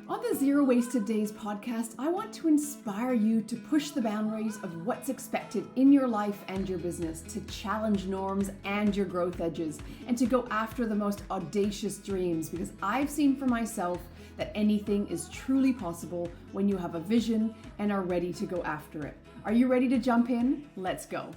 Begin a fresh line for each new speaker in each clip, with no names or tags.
On the Zero Wasted Days podcast, I want to inspire you to push the boundaries of what's expected in your life and your business, to challenge norms and your growth edges, and to go after the most audacious dreams, because I've seen for myself that anything is truly possible when you have a vision and are ready to go after it. Are you ready to jump in? Let's go.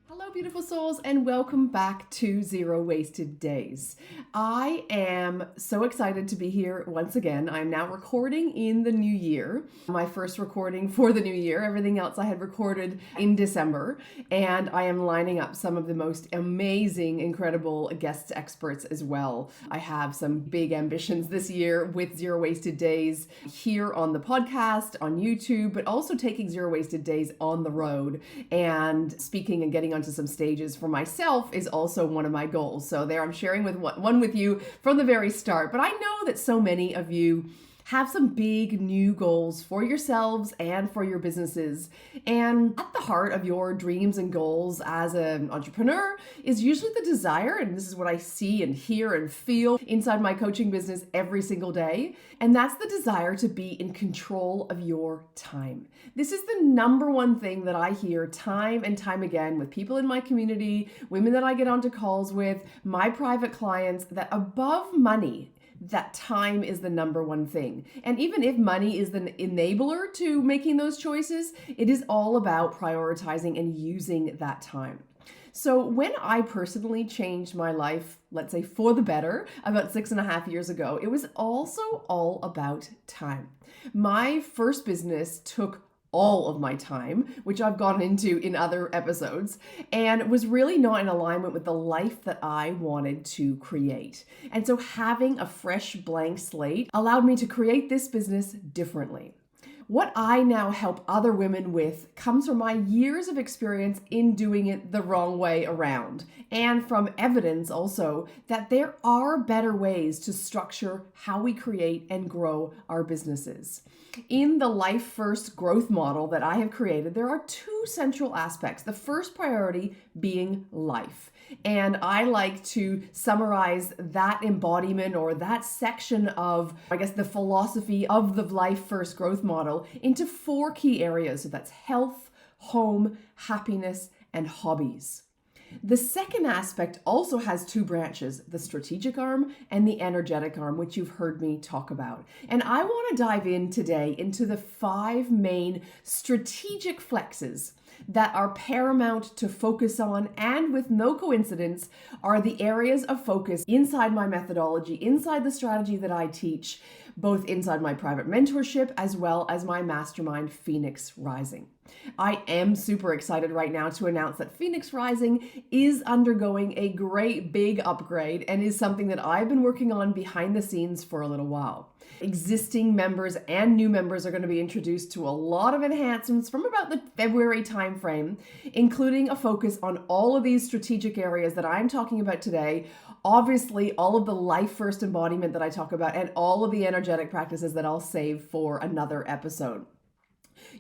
Hello, beautiful souls, and welcome back to Zero Wasted Days. I am so excited to be here once again. I'm now recording in the new year, my first recording for the new year. Everything else I had recorded in December, and I am lining up some of the most amazing, incredible guest experts as well. I have some big ambitions this year with Zero Wasted Days here on the podcast, on YouTube, but also taking Zero Wasted Days on the road and speaking and getting onto some stages for myself is also one of my goals. So there I'm sharing one with you from the very start. But I know that so many of you have some big new goals for yourselves and for your businesses. And at the heart of your dreams and goals as an entrepreneur is usually the desire, and this is what I see and hear and feel inside my coaching business every single day, and that's the desire to be in control of your time. This is the number one thing that I hear time and time again with people in my community, women that I get onto calls with, my private clients, that above money, that time is the number one thing. And even if money is the enabler to making those choices, it is all about prioritizing and using that time. So when I personally changed my life, let's say for the better, about 6.5 years ago, it was also all about time. My first business took all of my time, which I've gone into in other episodes, and was really not in alignment with the life that I wanted to create. And so having a fresh blank slate allowed me to create this business differently. What I now help other women with comes from my years of experience in doing it the wrong way around, and from evidence also that there are better ways to structure how we create and grow our businesses. In the Life First growth model that I have created, there are two central aspects. The first priority being life. And I like to summarize that embodiment or that section of, the philosophy of the Life First growth model into 4 key areas. So that's health, home, happiness, and hobbies. The second aspect also has 2 branches, the strategic arm and the energetic arm, which you've heard me talk about. And I want to dive in today into the 5 main strategic flexes that are paramount to focus on, and with no coincidence, are the areas of focus inside my methodology, inside the strategy that I teach, both inside my private mentorship as well as my mastermind, Phoenix Rising. I am super excited right now to announce that Phoenix Rising is undergoing a great big upgrade and is something that I've been working on behind the scenes for a little while. Existing members and new members are going to be introduced to a lot of enhancements from about the February timeframe, including a focus on all of these strategic areas that I'm talking about today. Obviously, all of the life first embodiment that I talk about and all of the energetic practices that I'll save for another episode.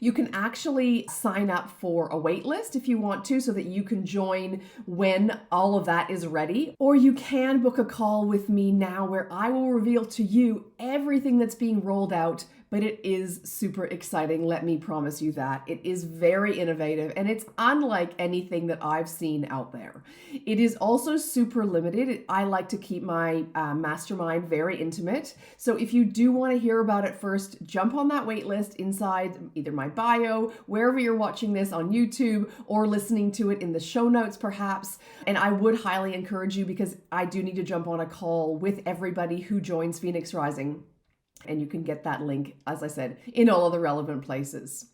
You can actually sign up for a wait list if you want to, so that you can join when all of that is ready. Or you can book a call with me now where I will reveal to you everything that's being rolled out. But it is super exciting, let me promise you that. It is very innovative and it's unlike anything that I've seen out there. It is also super limited. I like to keep my mastermind very intimate. So if you do want to hear about it first, jump on that wait list inside either my bio, wherever you're watching this on YouTube, or listening to it in the show notes perhaps. And I would highly encourage you, because I do need to jump on a call with everybody who joins Phoenix Rising. And you can get that link, as I said, in all of the relevant places.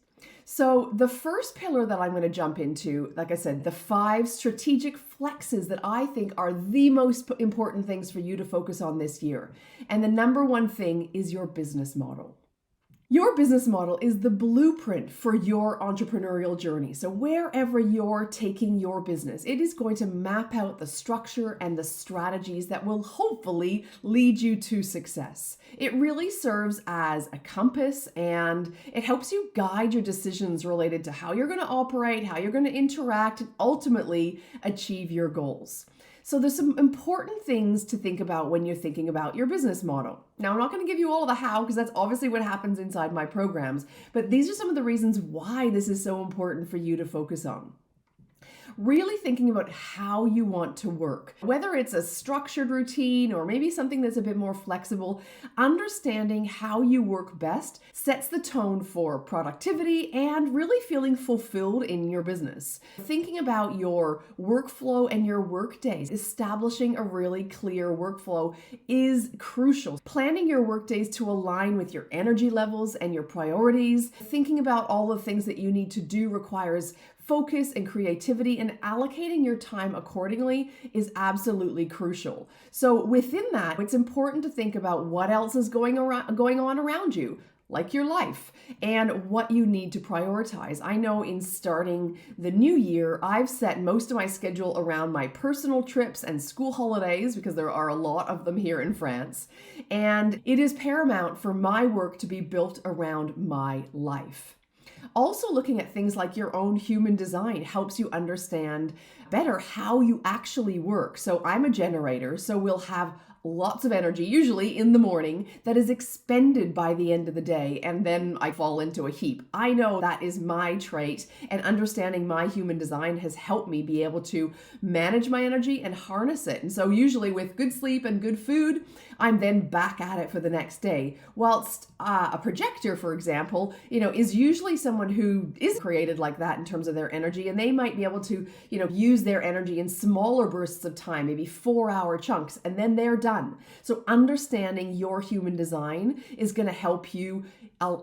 So the first pillar that I'm going to jump into, like I said, the 5 strategic flexes that I think are the most important things for you to focus on this year. And the number one thing is your business model. Your business model is the blueprint for your entrepreneurial journey. So wherever you're taking your business, it is going to map out the structure and the strategies that will hopefully lead you to success. It really serves as a compass, and it helps you guide your decisions related to how you're going to operate, how you're going to interact, and ultimately achieve your goals. So there's some important things to think about when you're thinking about your business model. Now, I'm not going to give you all the how because that's obviously what happens inside my programs, but these are some of the reasons why this is so important for you to focus on. Really thinking about how you want to work, whether it's a structured routine or maybe something that's a bit more flexible. Understanding how you work best sets the tone for productivity and really feeling fulfilled in your business. Thinking about your workflow and your work days, establishing a really clear workflow is crucial. Planning your work days to align with your energy levels and your priorities. Thinking about all the things that you need to do requires focus and creativity, and allocating your time accordingly is absolutely crucial. So within that, it's important to think about what else is going on around you, like your life, and what you need to prioritize. I know in starting the new year, I've set most of my schedule around my personal trips and school holidays because there are a lot of them here in France. And it is paramount for my work to be built around my life. Also, looking at things like your own human design helps you understand better how you actually work. So I'm a generator, so we'll have lots of energy, usually in the morning, that is expended by the end of the day, and then I fall into a heap. I know that is my trait, and understanding my human design has helped me be able to manage my energy and harness it. And so usually with good sleep and good food, I'm then back at it for the next day. Whilst a projector, for example, is usually someone who is created like that in terms of their energy, and they might be able to, use their energy in smaller bursts of time, maybe 4-hour chunks, and then they're done. So understanding your human design is going to help you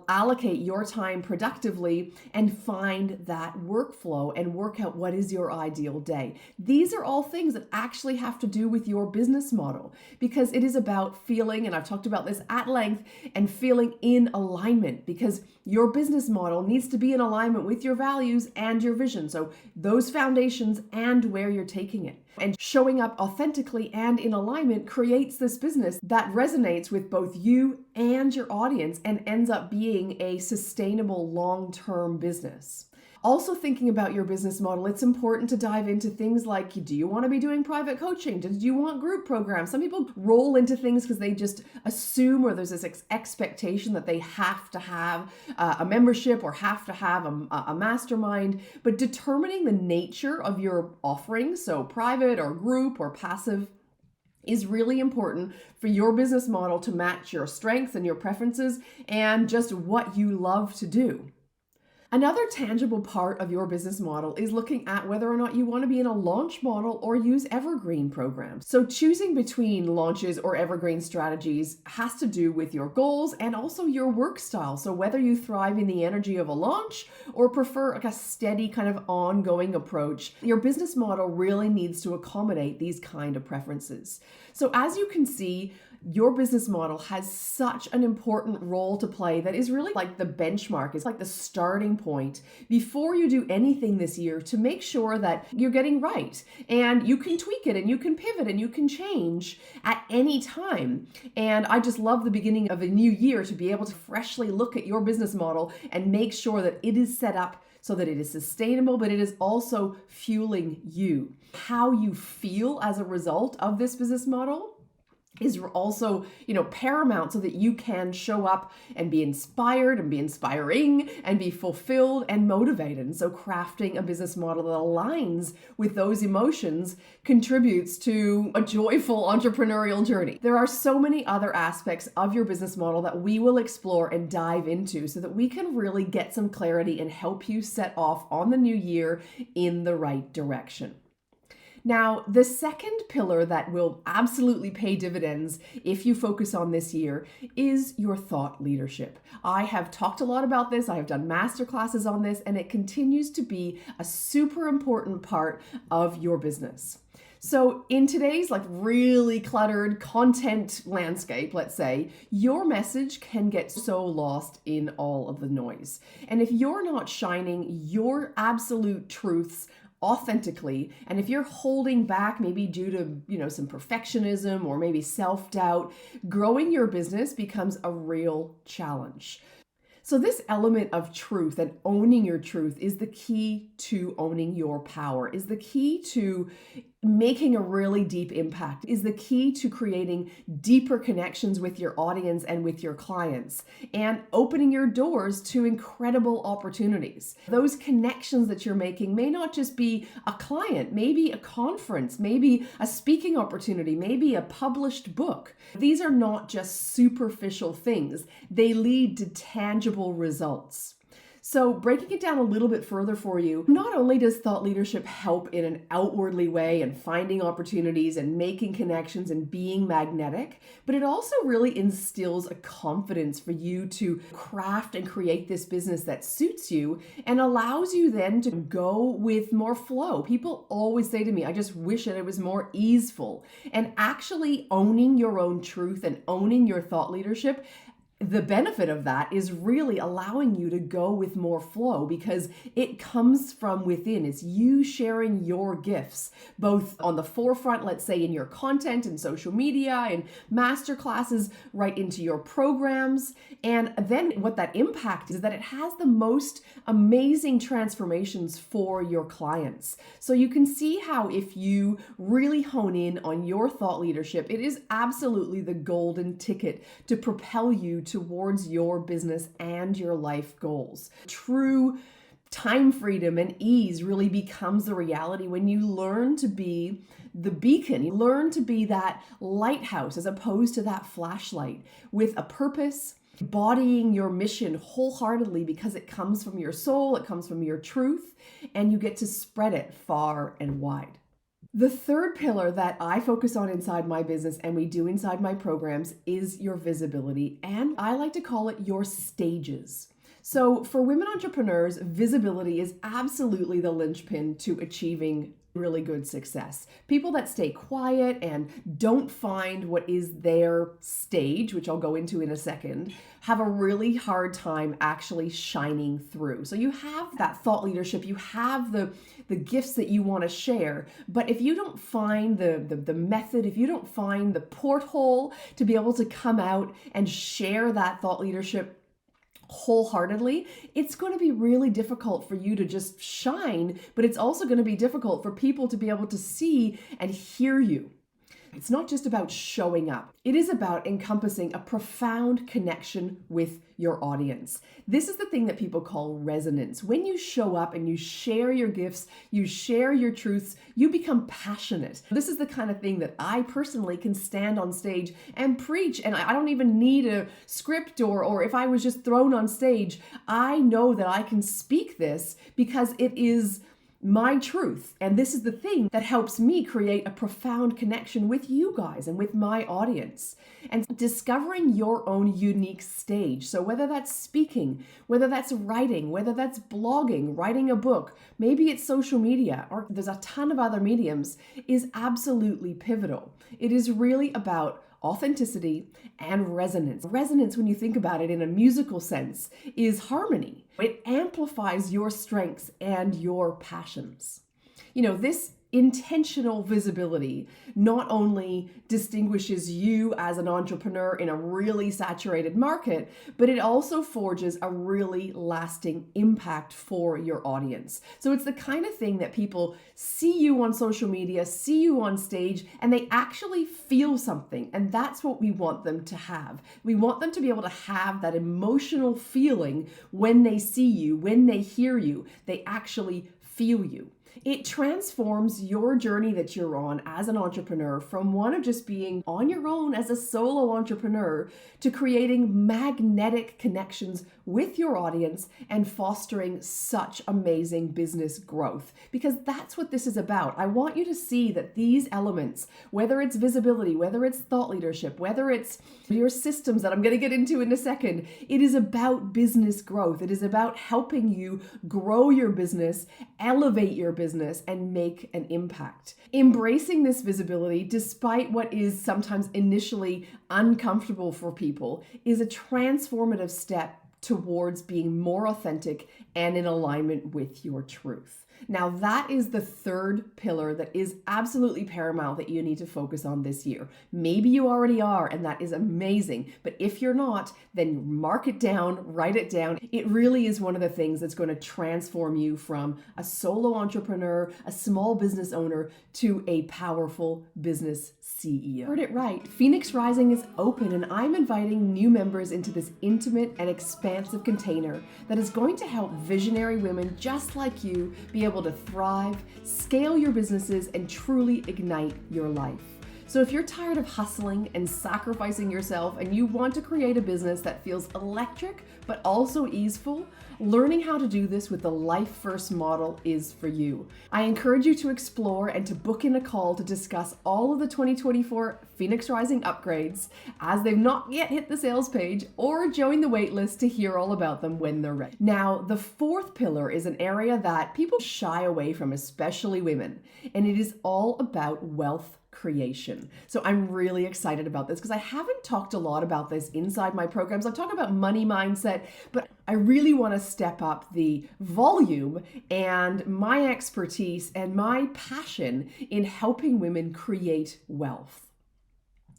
allocate your time productively and find that workflow and work out what is your ideal day. These are all things that actually have to do with your business model, because it is about feeling, and I've talked about this at length, and feeling in alignment, because your business model needs to be in alignment with your values and your vision. So those foundations and where you're taking it. And showing up authentically and in alignment creates this business that resonates with both you and your audience and ends up being a sustainable long-term business. Also, thinking about your business model, it's important to dive into things like, do you want to be doing private coaching? Do you want group programs? Some people roll into things because they just assume, or there's this expectation that they have to have a membership or have to have a mastermind. But determining the nature of your offering, so private or group or passive, is really important for your business model to match your strengths and your preferences and just what you love to do. Another tangible part of your business model is looking at whether or not you want to be in a launch model or use evergreen programs. So choosing between launches or evergreen strategies has to do with your goals and also your work style. So whether you thrive in the energy of a launch or prefer a steady kind of ongoing approach, your business model really needs to accommodate these kind of preferences. So as you can see, your business model has such an important role to play that is really like the benchmark. It's like the starting point before you do anything this year to make sure that you're getting right. And you can tweak it and you can pivot and you can change at any time. And I just love the beginning of a new year to be able to freshly look at your business model and make sure that it is set up so that it is sustainable, but it is also fueling you. How you feel as a result of this business model is also, paramount so that you can show up and be inspired and be inspiring and be fulfilled and motivated. And so crafting a business model that aligns with those emotions contributes to a joyful entrepreneurial journey. There are so many other aspects of your business model that we will explore and dive into so that we can really get some clarity and help you set off on the new year in the right direction. Now, the second pillar that will absolutely pay dividends if you focus on this year is your thought leadership. I have talked a lot about this. I have done masterclasses on this, and it continues to be a super important part of your business. So in today's really cluttered content landscape, let's say, your message can get so lost in all of the noise. And if you're not shining your absolute truths authentically, and if you're holding back maybe due to some perfectionism or maybe self-doubt, growing your business becomes a real challenge. So this element of truth and owning your truth is the key to owning your power, is the key to making a really deep impact is the key to creating deeper connections with your audience and with your clients and opening your doors to incredible opportunities. Those connections that you're making may not just be a client, maybe a conference, maybe a speaking opportunity, maybe a published book. These are not just superficial things. They lead to tangible results. So breaking it down a little bit further for you, not only does thought leadership help in an outwardly way and finding opportunities and making connections and being magnetic, but it also really instills a confidence for you to craft and create this business that suits you and allows you then to go with more flow. People always say to me, I just wish that it was more easeful. And actually owning your own truth and owning your thought leadership, the benefit of that is really allowing you to go with more flow because it comes from within. It's you sharing your gifts, both on the forefront, let's say in your content and social media and master classes, right into your programs. And then what that impact is that it has the most amazing transformations for your clients. So you can see how if you really hone in on your thought leadership, it is absolutely the golden ticket to propel you towards your business and your life goals. True time freedom and ease really becomes the reality when you learn to be the beacon. You learn to be that lighthouse as opposed to that flashlight with a purpose, embodying your mission wholeheartedly because it comes from your soul, it comes from your truth, and you get to spread it far and wide. The third pillar that I focus on inside my business and we do inside my programs is your visibility, and I like to call it your stages. So for women entrepreneurs, visibility is absolutely the linchpin to achieving really good success. People that stay quiet and don't find what is their stage, which I'll go into in a second, have a really hard time actually shining through. So you have that thought leadership, you have the gifts that you want to share, but if you don't find the method, if you don't find the porthole to be able to come out and share that thought leadership wholeheartedly, it's going to be really difficult for you to just shine, but it's also going to be difficult for people to be able to see and hear you. It's not just about showing up. It is about encompassing a profound connection with your audience. This is the thing that people call resonance. When you show up and you share your gifts, you share your truths, you become passionate. This is the kind of thing that I personally can stand on stage and preach, and I don't even need a script or if I was just thrown on stage, I know that I can speak this because it is my truth. And this is the thing that helps me create a profound connection with you guys and with my audience. And discovering your own unique stage. So whether that's speaking, whether that's writing, whether that's blogging, writing a book, maybe it's social media, or there's a ton of other mediums, is absolutely pivotal. It is really about authenticity and resonance. Resonance, when you think about it in a musical sense, is harmony. It amplifies your strengths and your passions. You know, this intentional visibility not only distinguishes you as an entrepreneur in a really saturated market, but it also forges a really lasting impact for your audience. So it's the kind of thing that people see you on social media, see you on stage, and they actually feel something. And that's what we want them to have. We want them to be able to have that emotional feeling when they see you, when they hear you, they actually feel you. It transforms your journey that you're on as an entrepreneur from one of just being on your own as a solo entrepreneur to creating magnetic connections with your audience and fostering such amazing business growth. Because that's what this is about. I want you to see that these elements, whether it's visibility, whether it's thought leadership, whether it's your systems that I'm going to get into in a second, it is about business growth. It is about helping you grow your business, elevate your business, and make an impact. Embracing this visibility, despite what is sometimes initially uncomfortable for people, is a transformative step towards being more authentic and in alignment with your truth. Now, that is the third pillar that is absolutely paramount that you need to focus on this year. Maybe you already are, and that is amazing. But if you're not, then mark it down, write it down. It really is one of the things that's going to transform you from a solo entrepreneur, a small business owner, to a powerful business CEO. Heard it right. Phoenix Rising is open, and I'm inviting new members into this intimate and expansive container that is going to help visionary women just like you be able to thrive, scale your businesses, and truly ignite your life. So if you're tired of hustling and sacrificing yourself and you want to create a business that feels electric but also easeful, learning how to do this with the Life First model is for you. I encourage you to explore and to book in a call to discuss all of the 2024 Phoenix Rising upgrades as they've not yet hit the sales page, or join the waitlist to hear all about them when they're ready. Now, the fourth pillar is an area that people shy away from, especially women, and it is all about wealth creation. So I'm really excited about this because I haven't talked a lot about this inside my programs. I've talked about money mindset, but I really want to step up the volume and my expertise and my passion in helping women create wealth.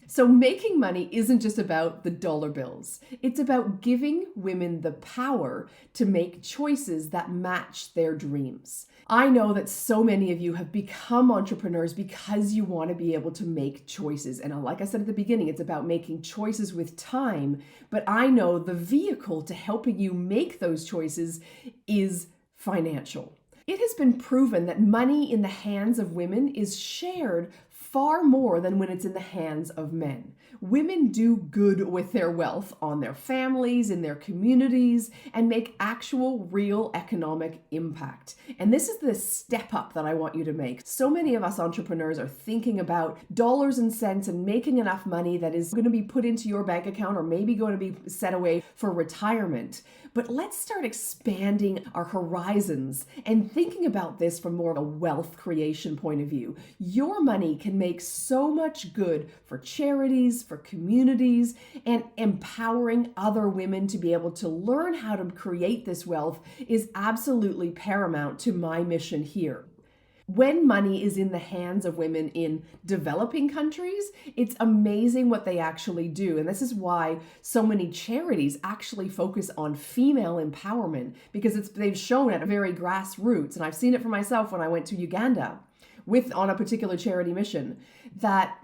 So making money isn't just about the dollar bills. It's about giving women the power to make choices that match their dreams. I know that so many of you have become entrepreneurs because you want to be able to make choices. And like I said at the beginning, it's about making choices with time. But I know the vehicle to helping you make those choices is financial. It has been proven that money in the hands of women is shared far more than when it's in the hands of men. Women do good with their wealth on their families, in their communities, and make actual real economic impact. And this is the step up that I want you to make. So many of us entrepreneurs are thinking about dollars and cents and making enough money that is going to be put into your bank account or maybe going to be set away for retirement. But let's start expanding our horizons and thinking about this from more of a wealth creation point of view. Your money can make so much good for charities, for communities, and empowering other women to be able to learn how to create this wealth is absolutely paramount to my mission here. When money is in the hands of women in developing countries, it's amazing what they actually do. And this is why so many charities actually focus on female empowerment, because they've shown at a very grassroots, and I've seen it for myself when I went to Uganda on a particular charity mission, that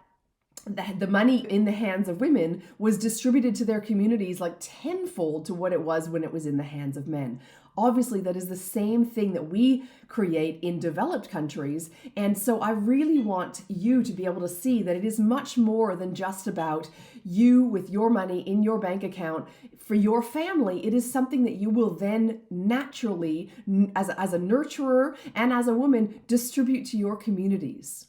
the money in the hands of women was distributed to their communities like tenfold to what it was when it was in the hands of men. Obviously, that is the same thing that we create in developed countries. And so I really want you to be able to see that it is much more than just about you with your money in your bank account for your family. It is something that you will then naturally, as a nurturer and as a woman, distribute to your communities.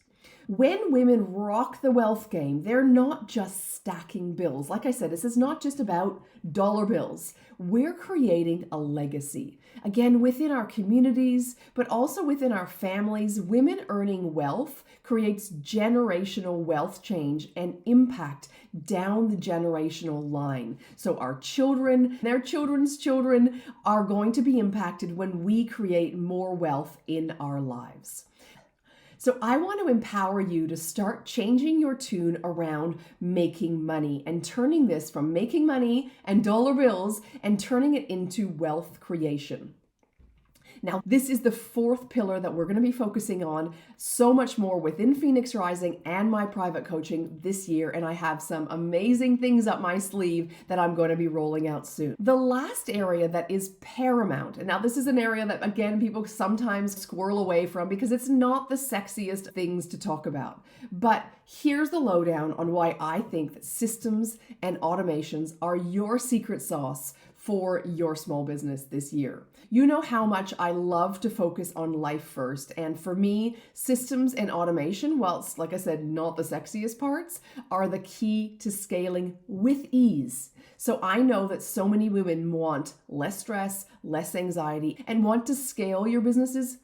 When women rock the wealth game, they're not just stacking bills. Like I said, this is not just about dollar bills. We're creating a legacy. Again, within our communities, but also within our families, women earning wealth creates generational wealth change and impact down the generational line. So our children, their children's children are going to be impacted when we create more wealth in our lives. So I want to empower you to start changing your tune around making money and turning this from making money and dollar bills and turning it into wealth creation. Now, this is the fourth pillar that we're going to be focusing on so much more within Phoenix Rising and my private coaching this year. And I have some amazing things up my sleeve that I'm going to be rolling out soon. The last area that is paramount, and now this is an area that, again, people sometimes squirrel away from because it's not the sexiest things to talk about. But here's the lowdown on why I think that systems and automations are your secret sauce for your small business this year. You know how much I love to focus on life first. And for me, systems and automation, whilst, like I said, not the sexiest parts, are the key to scaling with ease. So I know that so many women want less stress, less anxiety, and want to scale your businesses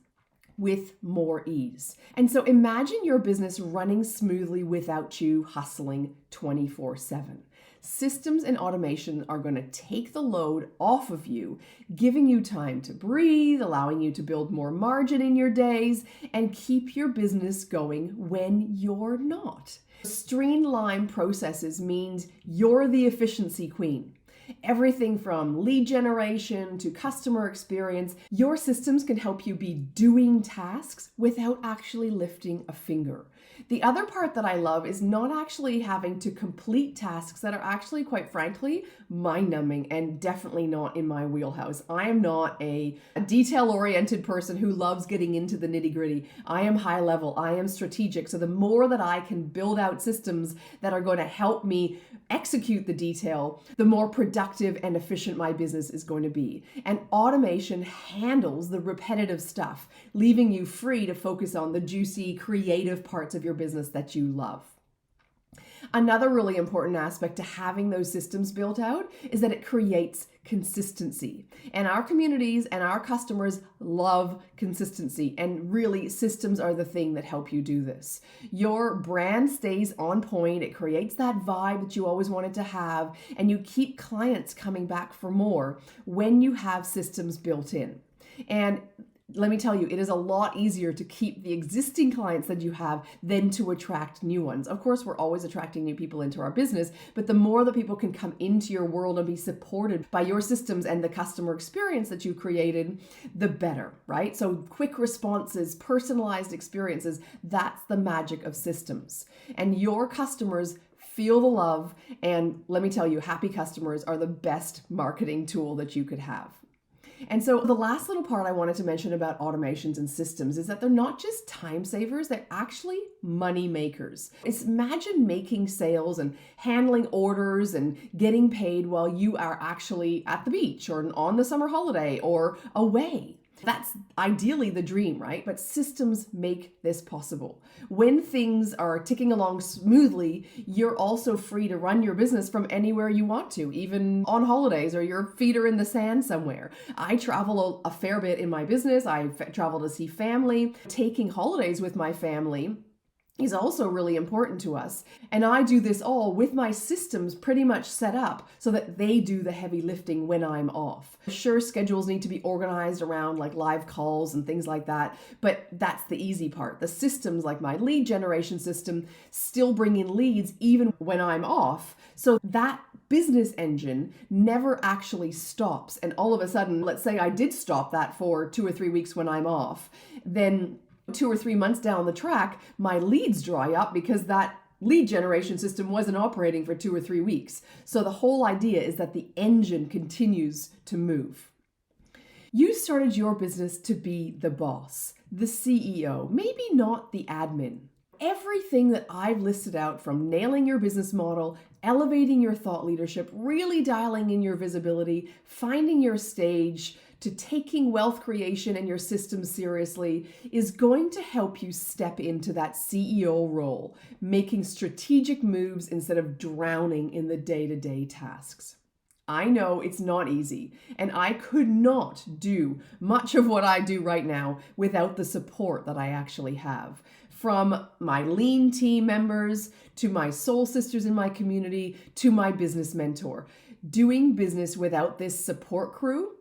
with more ease. And so imagine your business running smoothly without you hustling 24/7. Systems and automation are going to take the load off of you, giving you time to breathe, allowing you to build more margin in your days, and keep your business going when you're not. Streamlined processes means you're the efficiency queen. Everything from lead generation to customer experience, your systems can help you be doing tasks without actually lifting a finger. The other part that I love is not actually having to complete tasks that are actually, quite frankly, mind-numbing and definitely not in my wheelhouse. I am not a detail-oriented person who loves getting into the nitty-gritty. I am high level, I am strategic. So the more that I can build out systems that are going to help me execute the detail, the more productive and efficient my business is going to be. And automation handles the repetitive stuff, leaving you free to focus on the juicy, creative parts of your business that you love. Another really important aspect to having those systems built out is that it creates consistency. And our communities and our customers love consistency. And really, systems are the thing that help you do this. Your brand stays on point. It creates that vibe that you always wanted to have. And you keep clients coming back for more when you have systems built in. And let me tell you, it is a lot easier to keep the existing clients that you have than to attract new ones. Of course, we're always attracting new people into our business, but the more that people can come into your world and be supported by your systems and the customer experience that you created, the better, right? So quick responses, personalized experiences, that's the magic of systems. And your customers feel the love, and let me tell you, happy customers are the best marketing tool that you could have. And so the last little part I wanted to mention about automations and systems is that they're not just time savers, they're actually money makers. Imagine making sales and handling orders and getting paid while you are actually at the beach or on the summer holiday or away. That's ideally the dream, right? But systems make this possible. When things are ticking along smoothly, you're also free to run your business from anywhere you want to, even on holidays or your feet are in the sand somewhere. I travel a fair bit in my business. I travel to see family. Taking holidays with my family is also really important to us. And I do this all with my systems pretty much set up so that they do the heavy lifting when I'm off. Sure, schedules need to be organized around like live calls and things like that, but that's the easy part. The systems like my lead generation system still bring in leads even when I'm off. So that business engine never actually stops. And all of a sudden, let's say I did stop that for 2 or 3 weeks when I'm off, then 2 or 3 months down the track, my leads dry up because that lead generation system wasn't operating for 2 or 3 weeks. So the whole idea is that the engine continues to move. You started your business to be the boss, the CEO, maybe not the admin. Everything that I've listed out, from nailing your business model, elevating your thought leadership, really dialing in your visibility, finding your stage, to taking wealth creation and your systems seriously, is going to help you step into that CEO role, making strategic moves instead of drowning in the day-to-day tasks. I know it's not easy, and I could not do much of what I do right now without the support that I actually have. From my lean team members, to my soul sisters in my community, to my business mentor. Doing business without this support crew,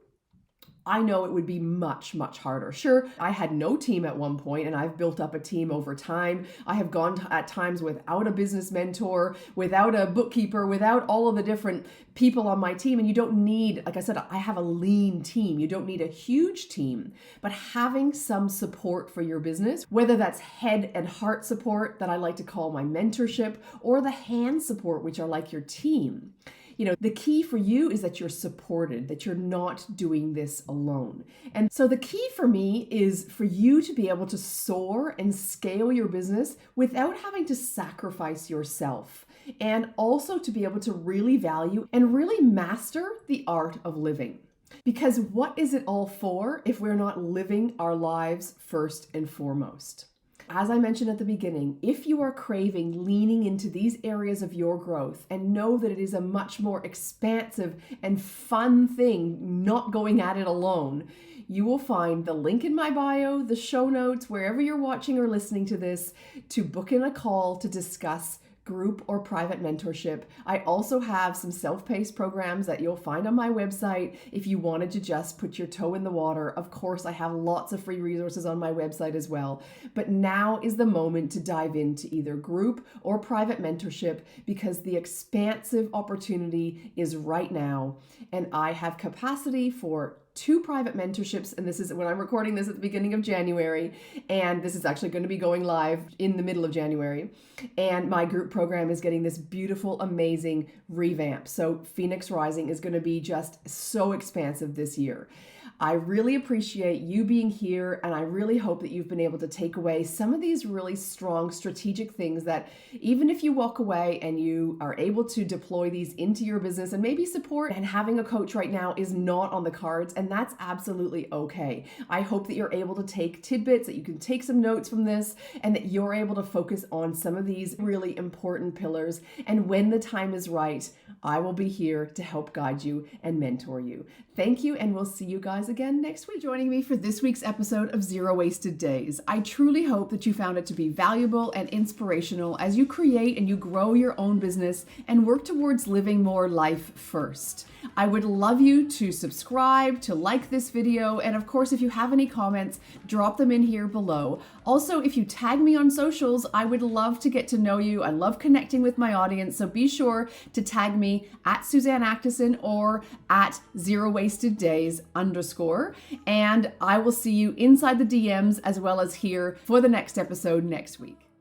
I know it would be much, much harder. Sure, I had no team at one point, and I've built up a team over time. I have gone at times without a business mentor, without a bookkeeper, without all of the different people on my team. And you don't need, like I said, I have a lean team. You don't need a huge team, but having some support for your business, whether that's head and heart support that I like to call my mentorship, or the hand support, which are like your team. You know, the key for you is that you're supported, that you're not doing this alone. And so the key for me is for you to be able to soar and scale your business without having to sacrifice yourself, and also to be able to really value and really master the art of living. Because what is it all for if we're not living our lives first and foremost? As I mentioned at the beginning, if you are craving leaning into these areas of your growth and know that it is a much more expansive and fun thing not going at it alone, you will find the link in my bio, the show notes, wherever you're watching or listening to this, to book in a call to discuss group or private mentorship. I also have some self-paced programs that you'll find on my website if you wanted to just put your toe in the water. Of course, I have lots of free resources on my website as well. But now is the moment to dive into either group or private mentorship, because the expansive opportunity is right now. And I have capacity for 2 private mentorships, and this is when I'm recording this at the beginning of January, and this is actually going to be going live in the middle of January. And my group program is getting this beautiful, amazing revamp. So Phoenix Rising is going to be just so expansive this year. I really appreciate you being here, and I really hope that you've been able to take away some of these really strong strategic things that even if you walk away and you are able to deploy these into your business and maybe support, and having a coach right now is not on the cards, and that's absolutely okay. I hope that you're able to take tidbits, that you can take some notes from this, and that you're able to focus on some of these really important pillars. And when the time is right, I will be here to help guide you and mentor you. Thank you, and we'll see you guys again next week. Joining me for this week's episode of Zero Wasted Days. I truly hope that you found it to be valuable and inspirational as you create and you grow your own business and work towards living more life first. I would love you to subscribe, to like this video, and of course, if you have any comments, drop them in here below. Also, if you tag me on socials, I would love to get to know you. I love connecting with my audience, so be sure to tag me at Suzanne Actison or at @ZeroWastedDays_, and I will see you inside the DMs as well as here for the next episode next week.